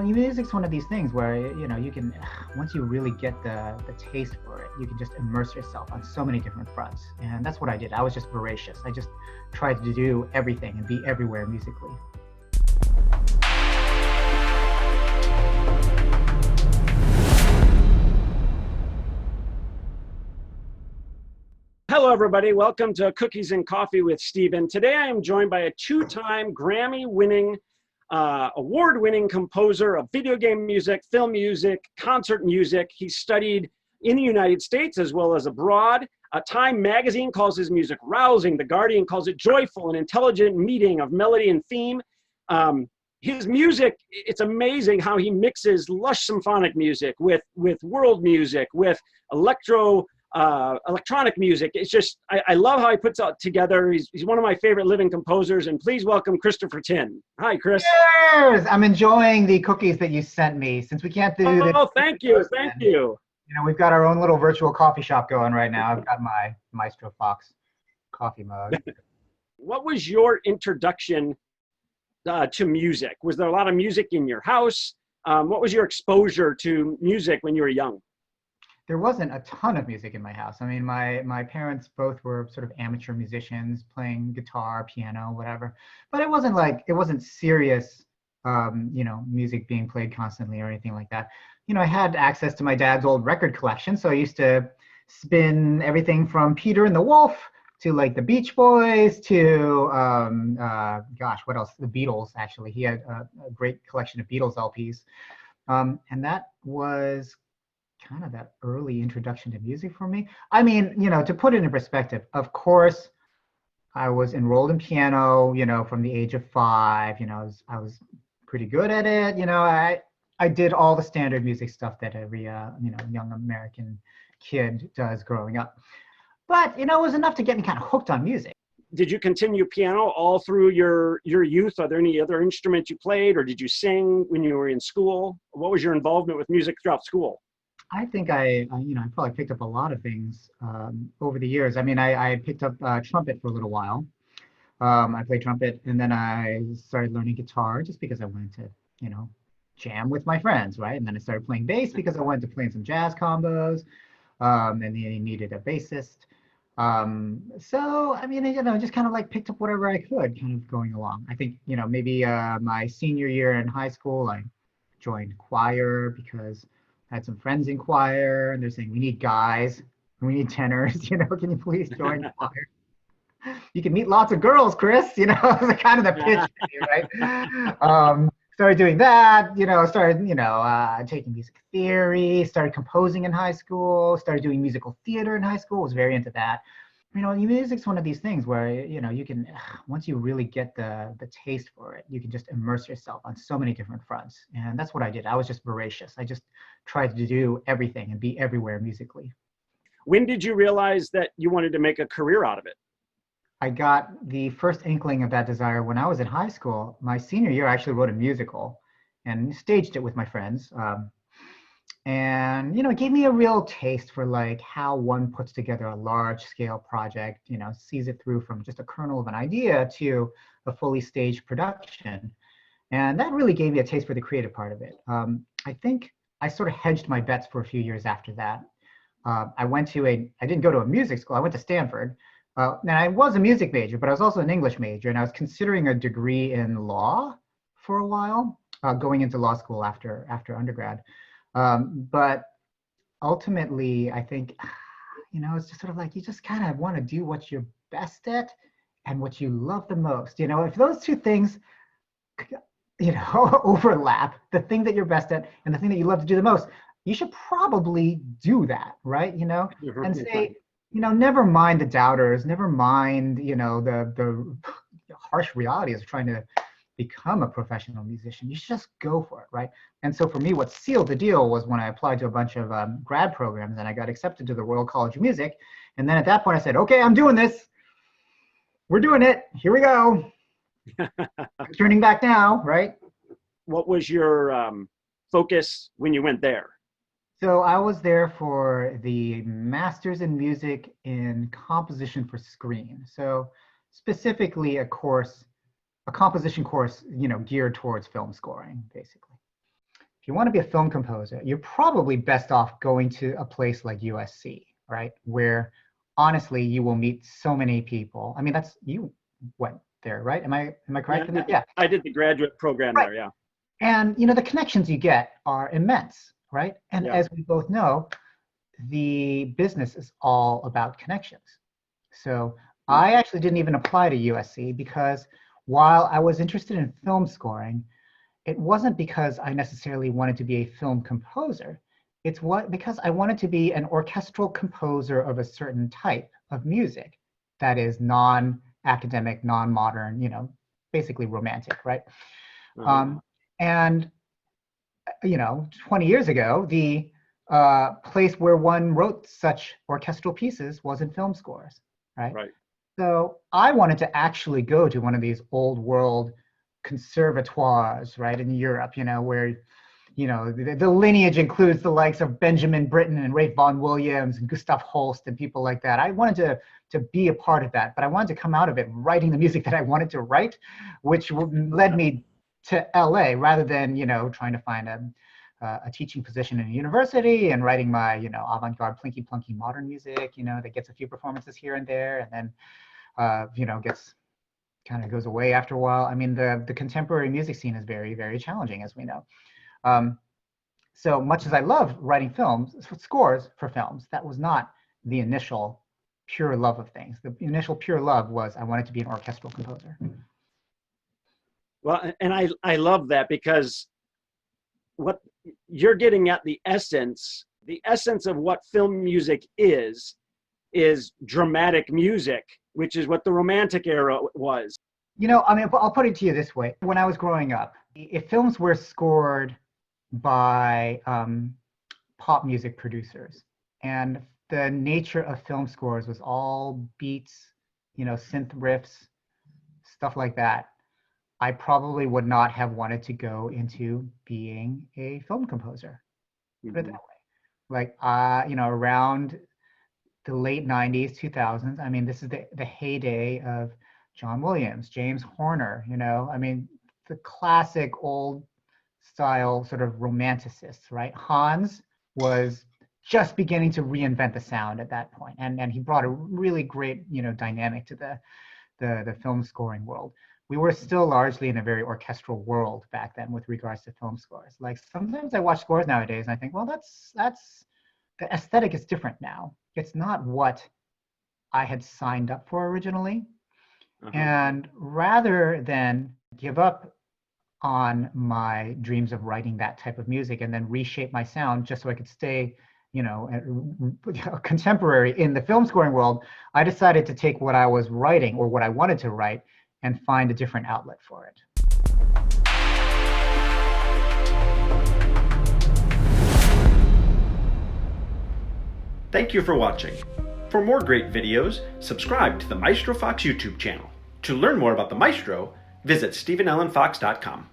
Music's one of these things where, you can, once you really get the taste for it, you can just immerse yourself on so many different fronts. And that's what I did. I was just voracious. I just tried to do everything and be everywhere musically. Hello, everybody. Welcome to Cookies and Coffee with Steven. Today, I am joined by a two-time Grammy-winning, award-winning composer of video game music, film music, concert music. He studied in the United States as well as abroad. Time magazine calls his music rousing. The Guardian calls it joyful and intelligent meeting of melody and theme. His music, it's amazing how he mixes lush symphonic music with world music, with electronic music. It's just, I love how he puts it together. He's one of my favorite living composers, and please welcome Christopher Tin. Hi, Chris. Cheers! I'm enjoying the cookies that you sent me. Since we can't do this. Oh, thank you, thank you. We've got our own little virtual coffee shop going right now. I've got my Maestro Fox coffee mug. What was your introduction to music? Was there a lot of music in your house? What was your exposure to music when you were young? There wasn't a ton of music in my house. I mean, my parents both were sort of amateur musicians, playing guitar, piano, whatever. But it wasn't serious, music being played constantly or anything like that. I had access to my dad's old record collection, so I used to spin everything from Peter and the Wolf to like the Beach Boys to, what else? The Beatles, actually. He had a great collection of Beatles LPs. And that was kind of that early introduction to music for me. I mean, to put it in perspective, of course, I was enrolled in piano, from the age of 5. I was pretty good at it. I did all the standard music stuff that every, young American kid does growing up. But, it was enough to get me kind of hooked on music. Did you continue piano all through your youth? Are there any other instruments you played, or did you sing when you were in school? What was your involvement with music throughout school? I think I probably picked up a lot of things over the years. I mean, I picked up trumpet for a little while. I played trumpet, and then I started learning guitar just because I wanted to, jam with my friends, right? And then I started playing bass because I wanted to play in some jazz combos, and then you needed a bassist. So, I mean, just kind of like picked up whatever I could kind of going along. I think, maybe my senior year in high school, I joined choir because I had some friends in choir, and they're saying, we need guys, we need tenors, can you please join the choir? You can meet lots of girls, Chris, was kind of the pitch, right? Started doing that, started, taking music theory, started composing in high school, started doing musical theater in high school, was very into that. Music's one of these things where, you can, once you really get the taste for it, you can just immerse yourself on so many different fronts. And that's what I did. I was just voracious. I just tried to do everything and be everywhere musically. When did you realize that you wanted to make a career out of it? I got the first inkling of that desire when I was in high school. My senior year, I actually wrote a musical and staged it with my friends. And, it gave me a real taste for like how one puts together a large scale project, sees it through from just a kernel of an idea to a fully staged production. And that really gave me a taste for the creative part of it. I think I sort of hedged my bets for a few years after that. I didn't go to a music school, I went to Stanford. And I was a music major, but I was also an English major, and I was considering a degree in law for a while, going into law school after undergrad. But ultimately, I think, it's just sort of like, you just kind of want to do what you're best at and what you love the most. If those two things, overlap, the thing that you're best at and the thing that you love to do the most, you should probably do that, right? And say, never mind the doubters, never mind, the harsh realities of trying to become a professional musician. You should just go for it, right? And so for me, what sealed the deal was when I applied to a bunch of grad programs, and I got accepted to the Royal College of Music. And then at that point I said, okay, I'm doing this. We're doing it. Here we go. Turning back now, right? What was your focus when you went there? So I was there for the Masters in Music in Composition for Screen. So specifically a course a composition course, geared towards film scoring, basically. If you want to be a film composer, you're probably best off going to a place like USC, right? Where honestly, you will meet so many people. I mean, you went there, right? Am I correct in that? Yeah. I did the graduate program Right. there, yeah. And the connections you get are immense, right? And as we both know, the business is all about connections. So I actually didn't even apply to USC because while I was interested in film scoring, it wasn't because I necessarily wanted to be a film composer. It's because I wanted to be an orchestral composer of a certain type of music that is non-academic, non-modern, basically romantic, right? And 20 years ago, the place where one wrote such orchestral pieces was in film scores, right? Right. So I wanted to actually go to one of these old world conservatoires, right, in Europe, where, the lineage includes the likes of Benjamin Britten and Ralph Vaughan Williams and Gustav Holst and people like that. I wanted to be a part of that, but I wanted to come out of it writing the music that I wanted to write, which led me to LA rather than, trying to find a teaching position in a university and writing my, avant-garde plinky plunky modern music, that gets a few performances here and there, and then, gets kind of goes away after a while. I mean, the contemporary music scene is very, very challenging, as we know. So much as I love writing scores for films, that was not the initial pure love of things. The initial pure love was I wanted to be an orchestral composer. Well, and I love that because what you're getting at, the essence of what film music is dramatic music, which is what the Romantic era was. I mean, I'll put it to you this way. When I was growing up, if films were scored by pop music producers, and the nature of film scores was all beats, synth riffs, stuff like that, I probably would not have wanted to go into being a film composer. Put it that way. Like, around the late 90s, 2000s, I mean, this is the heyday of John Williams, James Horner, I mean, the classic old style sort of romanticists, right? Hans was just beginning to reinvent the sound at that point, and he brought a really great, dynamic to the film scoring world. We were still largely in a very orchestral world back then with regards to film scores. Like, sometimes I watch scores nowadays and I think, well, that's the aesthetic is different now. It's not what I had signed up for originally. And rather than give up on my dreams of writing that type of music and then reshape my sound just so I could stay, contemporary in the film scoring world, I decided to take what I was writing or what I wanted to write and find a different outlet for it. Thank you for watching. For more great videos, subscribe to the Maestro Fox YouTube channel. To learn more about the Maestro, visit StevenAllenFox.com.